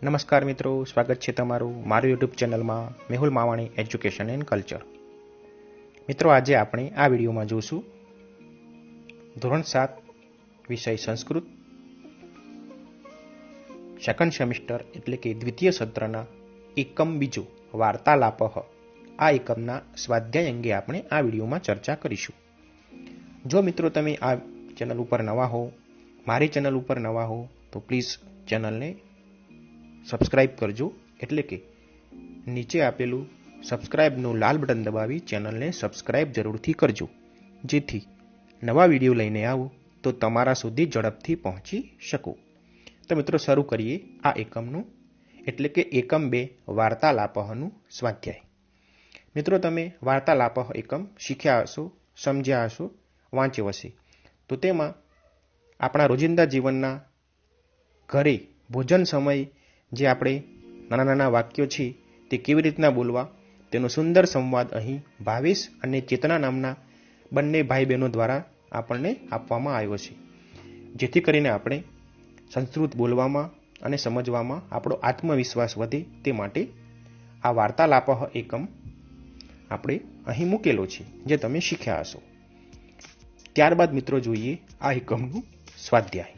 નમસ્કાર મિત્રો, સ્વાગત છે તમારું મારું યુટ્યુબ ચેનલમાં Mehul Mavani education and culture. મિત્રો, આજે આપણે આ વિડીયોમાં જોઈશું ધોરણ 7 વિષય સંસ્કૃત સેકન્ડ સેમિસ્ટર એટલે કે દ્વિતીય સત્રના એકમ બીજો વાર્તાલાપઃ આ એકમના સ્વાધ્યાય અંગે આપણે આ વિડીયોમાં ચર્ચા કરીશું. જો મિત્રો તમે આ ચેનલ ઉપર નવા હો, મારી ચેનલ ઉપર નવા હો, તો પ્લીઝ ચેનલને સબસ્ક્રાઇબ કરજો, એટલે કે નીચે આપેલું સબસ્ક્રાઇબનું લાલ બટન દબાવી ચેનલને સબસ્ક્રાઇબ જરૂરથી કરજો, જેથી નવા વિડીયો લઈને આવું તો તમારા સુધી ઝડપથી પહોંચી શકું. તો મિત્રો, શરૂ કરીએ આ એકમનું, એટલે કે એકમ 2 વાર્તાલાપનું સ્વાધ્યાય. મિત્રો, તમે વાર્તાલાપ એકમ શીખ્યા હશો, સમજ્યા હશો, વાંચ્યો હશે. તો તેમાં આપણા રોજિંદા જીવનના ઘરે ભોજન સમય જે આપણે નાના નાના વાક્યો છે તે કેવી રીતના બોલવા તેનો સુંદર સંવાદ અહીં ભાવેશ અને ચેતના નામના બંને ભાઈ બહેનો દ્વારા આપણને આપવામાં આવ્યો છે, જેથી કરીને આપણે સંસ્કૃત બોલવામાં અને સમજવામાં આપણો આત્મવિશ્વાસ વધે તે માટે આ વાર્તાલાપ એકમ આપણે અહીં મૂકેલો છે, જે તમે શીખ્યા હશો. ત્યારબાદ મિત્રો જોઈએ આ એકમનું સ્વાધ્યાય.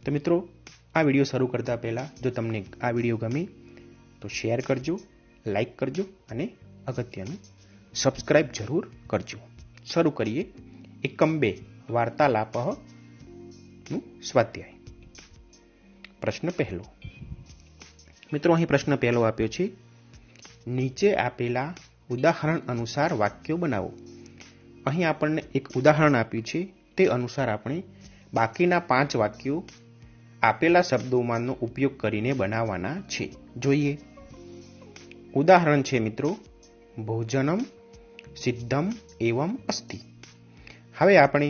તો મિત્રો, આ વિડીયો શરૂ કરતા પહેલાં જો તમને આ વિડીયો ગમે તો શેર કરજો, લાઈક કરજો અને અગત્યનું સબસ્ક્રાઇબ જરૂર કરજો. શરૂ કરીએ એકમ 2 વાર્તાલાપનું સ્વાધ્યાય. પ્રશ્ન પહેલો. મિત્રો, અહીં પ્રશ્ન પહેલો આપ્યો છે, નીચે આપેલા ઉદાહરણ અનુસાર વાક્યો બનાવો. અહીં આપણને એક ઉદાહરણ આપ્યું છે, તે અનુસાર આપણે બાકીના 5 વાક્યો આપેલા શબ્દોમાંનો ઉપયોગ કરીને બનાવવાના છે. જોઈએ. ઉદાહરણ છે મિત્રો, ભોજનમ સિદ્ધમ એવમ અસ્તિ. હવે આપણે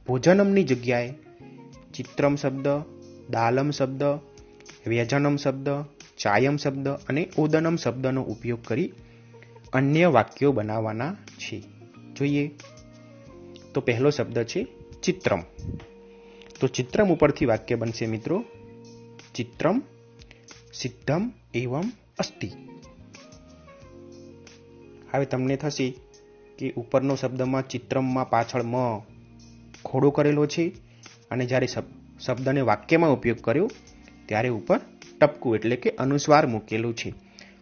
ભોજનમની જગ્યાએ ચિત્રમ શબ્દ, દાલમ શબ્દ, વ્યજનમ શબ્દ, ચાયમ શબ્દ અને ઓદનમ શબ્દનો ઉપયોગ કરી અન્ય વાક્યો બનાવવાના છે. જોઈએ. તો પહેલો શબ્દ છે ચિત્રમ. તો ચિત્રમ ઉપરથી વાક્ય બનશે મિત્રો, ચિત્રમ સિદ્ધમ એવમ અસ્તિ. હવે તમને થશે કે ઉપરનો શબ્દમાં ચિત્રમમાં પાછળ મ ખોડો કરેલો છે અને જ્યારે શબ્દને વાક્યમાં ઉપયોગ કર્યો ત્યારે ઉપર ટપકું એટલે કે અનુસ્વાર મૂકેલું છે.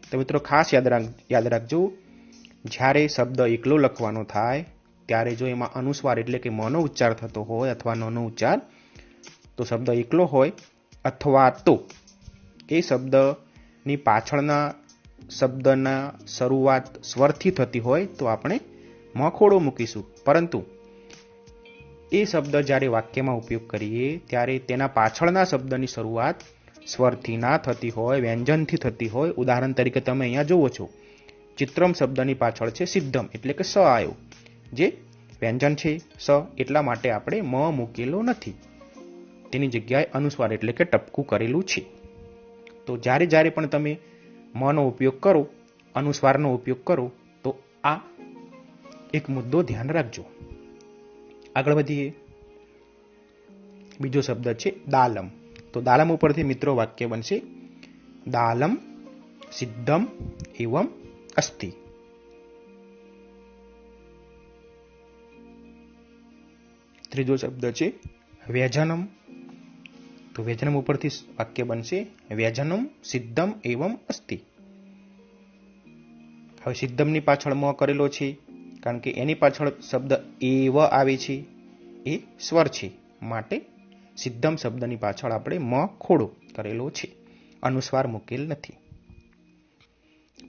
તો મિત્રો, ખાસ યાદ રાખજો, જ્યારે શબ્દ એકલો લખવાનો થાય ત્યારે જો એમાં અનુસ્વાર એટલે કે મનો ઉચ્ચાર થતો હોય અથવા નનો ઉચ્ચાર, તો શબ્દ એકલો હોય અથવા તો એ શબ્દની પાછળના શબ્દના શરૂઆત સ્વરથી થતી હોય તો આપણે મખોડો મૂકીશું. પરંતુ એ શબ્દ જ્યારે વાક્યમાં ઉપયોગ કરીએ ત્યારે તેના પાછળના શબ્દની શરૂઆત સ્વરથી ના થતી હોય, વ્યંજનથી થતી હોય. ઉદાહરણ તરીકે તમે અહીંયા જુઓ છો, ચિત્રમ શબ્દની પાછળ છે સિદ્ધમ એટલે કે સ આવ્યો, જે વ્યંજન છે સ, એટલા માટે આપણે મ મૂકેલો નથી, તેની જગ્યાએ અનુસ્વાર એટલે કે ટપકું કરેલું છે. તો જ્યારે જ્યારે પણ તમે મનો ઉપયોગ કરો, અનુસ્વારનો ઉપયોગ કરો, તો આ એક મુદ્દો ધ્યાન રાખજો. આગળ વધીએ. બીજો શબ્દ છે દાલમ. તો દાલમ ઉપરથી મિત્રો વાક્ય બનશે, દાલમ સિદ્ધમ એવમ અસ્તિ. ત્રીજો શબ્દ છે વ્યજનમ. તો વ્યજનમ ઉપરથી વાક્ય બનશે, વ્યજનમ સિદ્ધમ એવમ અસ્તિ. હવે સિદ્ધમની પાછળ મ કરેલો છે, કારણ કે એની પાછળ શબ્દ એવ આવે છે, એ સ્વર છે, માટે સિદ્ધમ શબ્દની પાછળ આપણે મ ખોડો કરેલો છે, અનુસ્વાર મૂકેલ નથી.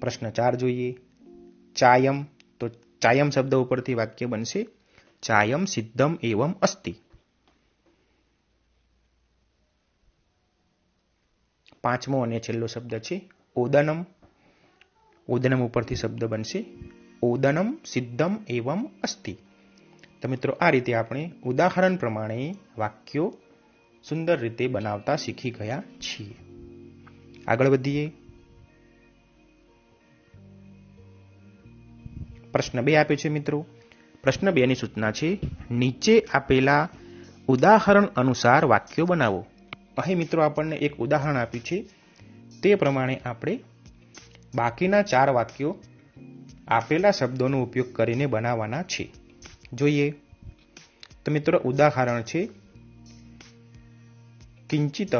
પ્રશ્ન 4 જોઈએ. ચાયમ. તો ચાયમ શબ્દ ઉપરથી વાક્ય બનશે, ચાયમ સિદ્ધમ એવમ અસ્તિ. પાંચમો અને છેલ્લો શબ્દ છે ઓદનમ. ઓદનમ ઉપરથી શબ્દ બનશે, ઓદનમ સિદ્ધમ એવમ અસ્તિ. તો મિત્રો, આ રીતે આપણે ઉદાહરણ પ્રમાણે વાક્યો સુંદર રીતે બનાવતા શીખી ગયા છીએ. આગળ વધીએ. પ્રશ્ન 2 આપ્યો છે મિત્રો. પ્રશ્ન 2 ની સૂચના છે, નીચે આપેલા ઉદાહરણ અનુસાર વાક્યો બનાવો. અહીં મિત્રો આપણને એક ઉદાહરણ આપ્યું છે, તે પ્રમાણે આપણે બાકીના 4 વાક્યો આપેલા શબ્દોનો ઉપયોગ કરીને બનાવવાના છે. જોઈએ તો મિત્રો ઉદાહરણ છે કિંચિત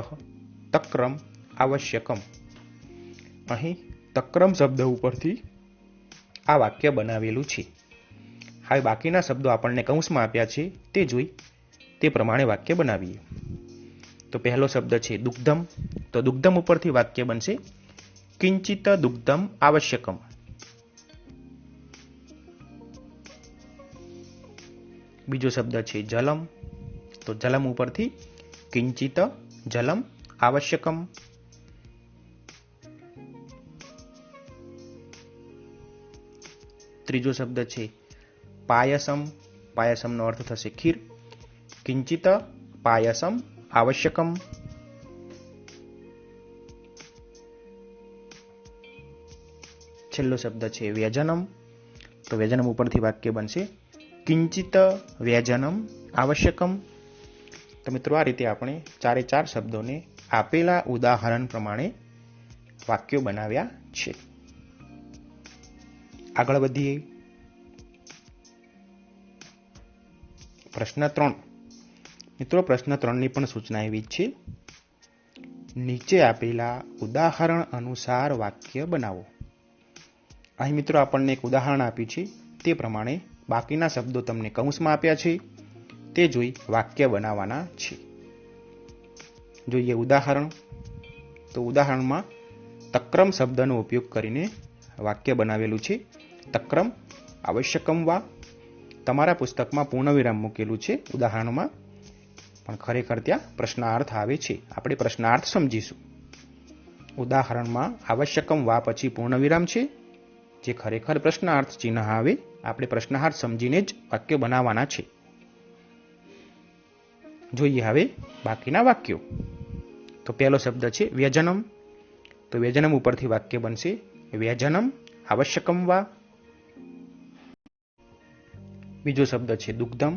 તક્રમ આવશ્યકમ. અહીં તક્રમ શબ્દ ઉપરથી આ વાક્ય બનાવેલું છે. હવે બાકીના શબ્દો આપણને કૌંસમાં આપ્યા છે, તે જોઈ તે પ્રમાણે વાક્ય બનાવીએ. તો પહેલો શબ્દ છે દુગ્ધમ. તો દુગ્ધમ ઉપરથી વાક્ય બનશે કિંચિત દુગ્ધમ આવશ્યકમ. બીજો શબ્દ છે જલમ. તો જલમ ઉપરથી કિંચિત જલમ આવશ્યકમ. ત્રીજો શબ્દ છે પાયસમ. પાયસમનો અર્થ થશે ખીર. કિંચિત પાયસમ આવશ્યકમ. છેલ્લો શબ્દ છે વ્યજનમ. તો વ્યજનમ ઉપરથી વાક્ય બનશે કિંચિત વ્યજનમ આવશ્યકમ. તો મિત્રો આ રીતે આપણે 4 શબ્દોને આપેલા ઉદાહરણ પ્રમાણે વાક્યો બનાવ્યા છે. આગળ વધીએ. પ્રશ્ન 3. મિત્રો પ્રશ્ન 3ની પણ સૂચના એવી છે, નીચે આપેલા ઉદાહરણ અનુસાર વાક્ય બનાવો. અહીં મિત્રો આપણને એક ઉદાહરણ આપ્યું છે, તે પ્રમાણે બાકીના શબ્દો તમને કૌંસમાં આપ્યા છે, તે જોઈ વાક્ય બનાવવાના છે. જોઈએ ઉદાહરણ. તો ઉદાહરણમાં તક્રમ શબ્દનો ઉપયોગ કરીને વાક્ય બનાવેલું છે. તક્રમ આવશ્યકમ વા. તમારા પુસ્તકમાં પૂર્ણવિરામ મૂકેલું છે ઉદાહરણમાં, પણ ખરેખર ત્યાં પ્રશ્નાર્થ આવે છે. આપણે પ્રશ્નાર્થ સમજીશું. ઉદાહરણમાં આવશ્યકમ વા પછી પૂર્ણવિરામ છે, જે ખરેખર પ્રશ્નાર્થ ચિહ્ન આવે. આપણે પ્રશ્નાર્થ સમજીને જ વાક્ય બનાવવાના છે. જોઈએ હવે બાકીના વાક્યો. તો પહેલો શબ્દ છે વ્યજનમ. તો વ્યજનમ ઉપરથી વાક્ય બનશે વ્યજનમ આવશ્યકમ વા. બીજો શબ્દ છે દુગ્ધમ.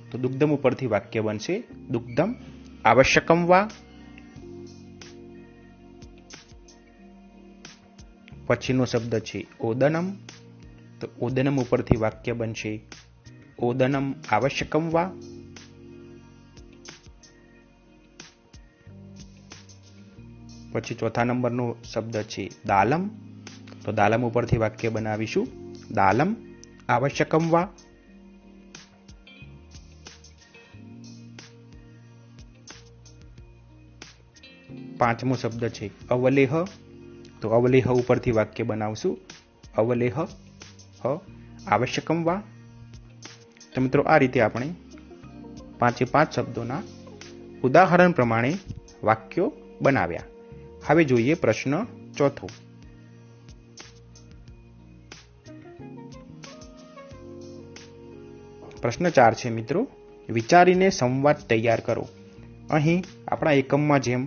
તો દુગ્ધમ ઉપરથી વાક્ય બનશે દુગ્ધમ આવશ્યકમ વા. પછીનો શબ્દ છે ઓદનમ. તો ઓદનમ ઉપરથી વાક્ય બનશે ઓદનમ આવશ્યકમ વા. પછી ચોથા નંબરનો શબ્દ છે દાલમ. તો દાલમ ઉપરથી વાક્ય બનાવીશું દાલમ આવશ્યકમ વા. પાંચમો શબ્દ છે અવલેહ. તો અવલેહ ઉપરથી વાક્ય બનાવશું અવલેહ આવશ્યકમ વા. તો મિત્રો આ રીતે આપણે 5 શબ્દોના ઉદાહરણ પ્રમાણે વાક્યો બનાવ્યા. હવે જોઈએ પ્રશ્ન 4. પ્રશ્ન 4 છે મિત્રો, વિચારીને સંવાદ તૈયાર કરો. અહીં આપણા એકમમાં જેમ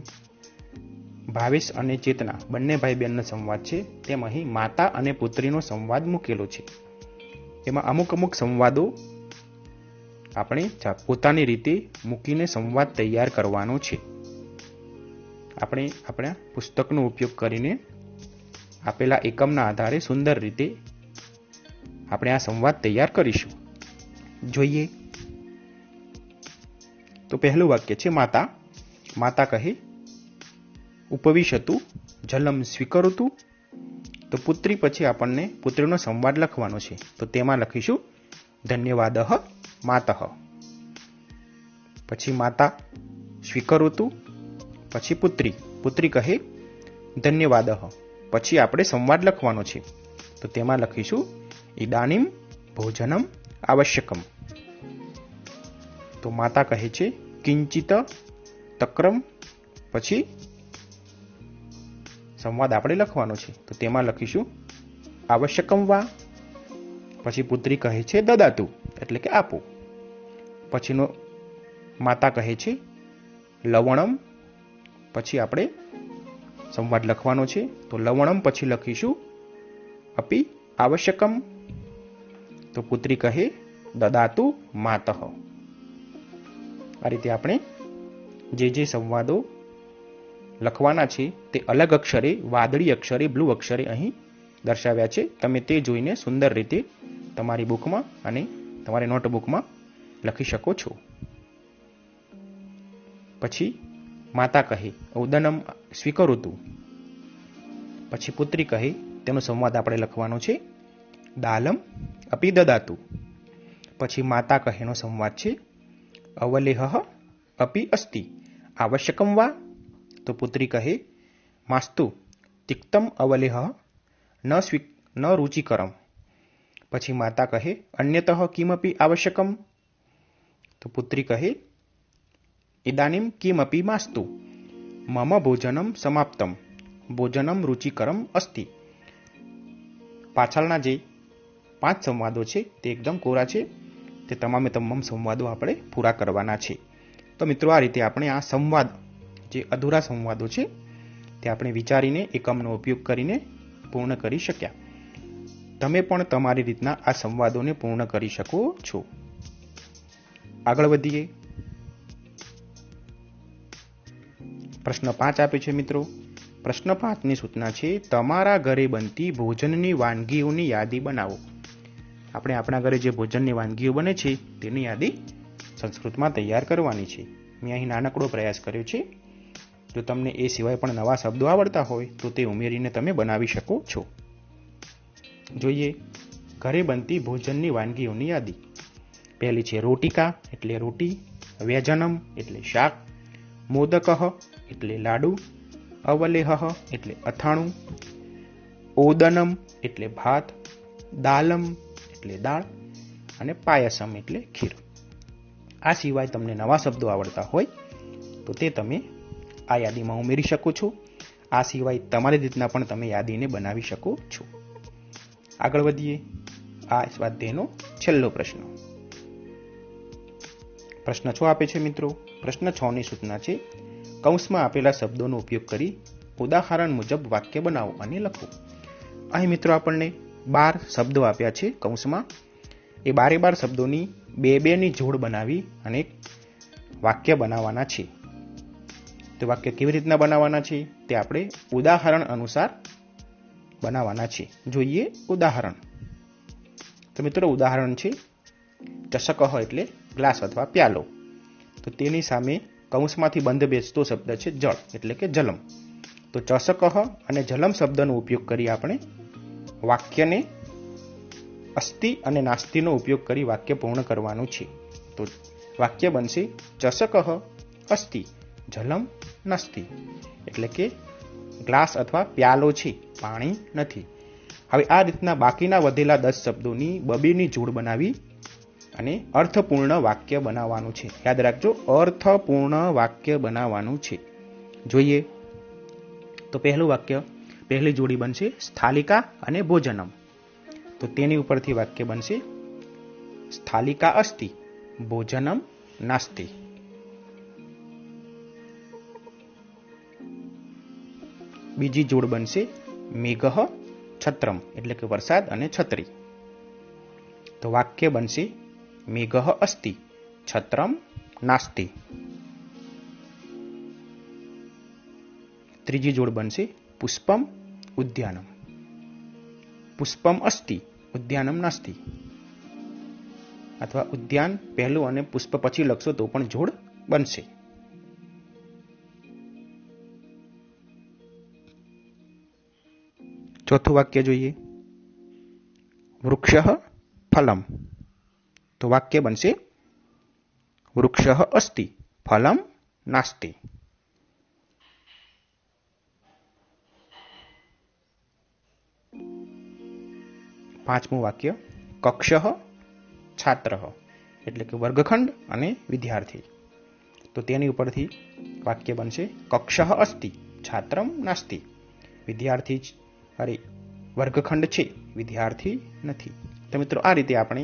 ભાવેશ અને ચેતના બંને ભાઈ બહેનનો સંવાદ છે, તેમ અહીં માતા અને પુત્રીનો સંવાદ મૂકેલો છે. એમાં અમુક સંવાદો આપણે પોતાની રીતે મૂકીને સંવાદ તૈયાર કરવાનો છે. આપણે આપણા પુસ્તકનો ઉપયોગ કરીને આપેલા એકમના આધારે સુંદર રીતે આપણે આ સંવાદ તૈયાર કરીશું. જોઈએ તો પહેલું વાક્ય છે માતા. માતા કહે ઉપવિશતુ જલમ સ્વીકરોતુ. તો પુત્રી પછી આપણને પુત્રીનો સંવાદ લખવાનો છે, તો તેમાં લખીશું ધન્યવાદઃ માતઃ. પછી માતા સ્વીકરોતુ, પછી પુત્રી કહે ધન્યવાદઃ. પછી આપણે સંવાદ લખવાનો છે, તો તેમાં લખીશું ઇદાનીમ ભોજનમ આવશ્યકમ. તો માતા કહે છે કિંચિત તક્રમ. પછી સંવાદ આપણે લખવાનો છે, તો તેમાં લખીશું આવશ્યકમ વા. પછી પુત્રી કહે છે દદાતુ, એટલે કે આપો. પછીનો માતા કહે છે લવણમ. પછી આપણે સંવાદ લખવાનો છે, તો લવણમ પછી લખીશું અપી આવશ્યકમ. તો પુત્રી કહે દદાતુ માતઃ. આ રીતે આપણે જે સંવાદો લખવાના છે તે અલગ અક્ષરે, વાદળી અક્ષરે, બ્લુ અક્ષરે અહીં દર્શાવ્યા છે. તમે તે જોઈને સુંદર રીતે તમારી બુકમાં અને તમારી નોટબુકમાં લખી શકો છો. પછી માતા કહે ઉદનમ સ્વીકરોતુ. પછી પુત્રી કહે, તેનો સંવાદ આપણે લખવાનો છે, દાલમ અપી દદાતુ. પછી માતા કહેનો સંવાદ છે, અવલેહ અપી અસ્તિ આવશ્યકમ વા. તો પુત્રી કહે, માસ્તુ તિક્તમ અવલેહ ન રુચિકરમ. પછી માતા કહે, અન્યતઃ કિમપી આવશ્યકમ. તો પુત્રી કહે, ઇદાનીમ કિમપી માસ્તુ મમ ભોજનમ સમાપ્તમ ભોજનમ રુચિકરમ અસ્તિ. પાછળના જે 5 સંવાદો છે તે એકદમ કોરા છે. તે તમામે તમામ સંવાદો આપણે પૂરા કરવાના છે. તો મિત્રો, આ રીતે આપણે આ સંવાદ, જે અધૂરા સંવાદો છે તે આપણે વિચારીને એકમનો ઉપયોગ કરીને પૂર્ણ કરી શક્યા. તમે પણ તમારી રીતના આ સંવાદોને પૂર્ણ કરી શકો છો. આગળ વધીએ. પ્રશ્ન 5 આપે છે મિત્રો. પ્રશ્ન 5ની સૂચના છે, તમારા ઘરે બનતી ભોજનની વાનગીઓની યાદી બનાવો. આપણે આપણા ઘરે જે ભોજનની વાનગીઓ બને છે તેની યાદી સંસ્કૃતમાં તૈયાર કરવાની છે. મેં અહીં નાનકડો પ્રયાસ કર્યો છે. જો તમને એ સિવાય પણ નવા શબ્દો આવડતા હોય તો તે ઉમેરીને તમે બનાવી શકો છો. જોઈએ ઘરે બનતી ભોજનની વાનગીઓની યાદી. પહેલી છે રોટિકા એટલે રોટી, વ્યંજનમ એટલે શાક, મોદકઃ એટલે લાડુ, અવલેહ એટલે અથાણું, ઓદનમ એટલે ભાત, દાલમ એટલે દાળ અને પાયસમ એટલે ખીર. આ સિવાય તમને નવા શબ્દો આવડતા હોય તો તે તમે આ યાદીમાં ઉમેરી શકો છો. આ સિવાય તમારી રીતના પણ તમે યાદીને બનાવી શકો છો. આગળ વધીએ. આ સ્વાધ્યાયનો છેલ્લો પ્રશ્ન. પ્રશ્ન 6 આપે છે મિત્રો. પ્રશ્ન 6ની સૂચના છે, કૌંસમાં આપેલા શબ્દોનો ઉપયોગ કરી ઉદાહરણ મુજબ વાક્ય બનાવો અને લખો. અહીં મિત્રો આપણને 12 શબ્દો આપ્યા છે કૌંસમાં. એ 12 શબ્દોની 2-2ની જોડ બનાવી અને એક વાક્ય બનાવવાના છે. તો વાક્ય કેવી રીતના બનાવવાના છે તે આપણે ઉદાહરણ અનુસાર બનાવવાના છે. જોઈએ ઉદાહરણ. તો મિત્રો, ઉદાહરણ છે ચષક એટલે ગ્લાસ અથવા પ્યાલો. તો તેની સામે કૌંસમાંથી બંધ બેસતો શબ્દ છે જળ એટલે કે જલમ. તો ચષક અને જલમ શબ્દનો ઉપયોગ કરી આપણે વાક્યને અસ્તિ અને નાસ્તિનો ઉપયોગ કરી વાક્ય પૂર્ણ કરવાનું છે. તો વાક્ય બનશે ચષક અસ્તિ જલમ નાસ્તિ. એટલે કે ગ્લાસ અથવા પ્યાલો છે, પાણી નથી. હવે આ રીતના બાકીના વધેલા 10 શબ્દોની 2-2ની જોડ બનાવી અને અર્થપૂર્ણ વાક્ય બનાવવાનું છે. યાદ રાખજો, અર્થપૂર્ણ વાક્ય બનાવવાનું છે. જોઈએ તો પહેલું વાક્ય, પહેલી જોડી બનશે સ્થાલિકા અને ભોજનમ. તો તેની ઉપરથી વાક્ય બનશે સ્થાલિકા અસ્તિ ભોજનમ નાસ્તિ. બીજી જોડ બનશે મેઘ છત્રમ એટલે કે વરસાદ અને છત્રી. તો વાક્ય બનશે મેઘ અસ્તિ છત્રમ નાસ્તિ. ત્રીજી જોડ બનશે પુષ્પમ ઉદ્યાનમ. પુષ્પમ અસ્તિ ઉદ્યાનમ નાસ્તિ. અથવા ઉદ્યાન પહેલું અને પુષ્પ પછી લખશો તો પણ જોડ બનશે. ચોથું વાક્ય જોઈએ, વૃક્ષ ફલમ. તો વાક્ય બનશે વૃક્ષ અસ્તિ ફલમ નાસ્તિ. પાંચમું વાક્ય, કક્ષ છાત્ર એટલે કે વર્ગખંડ અને વિદ્યાર્થી. તો તેની ઉપરથી વાક્ય બનશે કક્ષ અસ્તિ છાત્રમ નાસ્તિ. વિદ્યાર્થી વર્ગખંડ છે, વિદ્યાર્થી નથી. તો મિત્રો, આ રીતે આપણે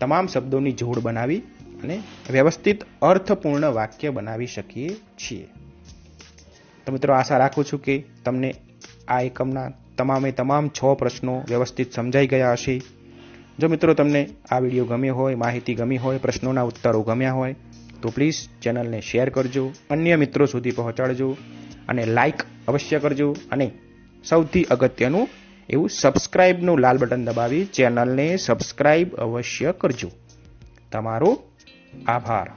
તમામ શબ્દોની જોડ બનાવી અને વ્યવસ્થિત અર્થપૂર્ણ વાક્ય બનાવી શકીએ છીએ. તો મિત્રો, આશા રાખું છું કે તમને આ એકમના તમામે તમામ 6 પ્રશ્નો વ્યવસ્થિત સમજાઈ ગયા હશે. જો મિત્રો તમને આ વિડીયો ગમ્યો હોય, માહિતી ગમી હોય, પ્રશ્નોના ઉત્તરો ગમ્યા હોય તો પ્લીઝ ચેનલને શેર કરજો, અન્ય મિત્રો સુધી પહોંચાડજો અને લાઈક અવશ્ય કરજો અને સૌથી અગત્યનું એવું સબસ્ક્રાઇબનું લાલ બટન દબાવી ચેનલને સબસ્ક્રાઇબ અવશ્ય કરજો. તમારો આભાર.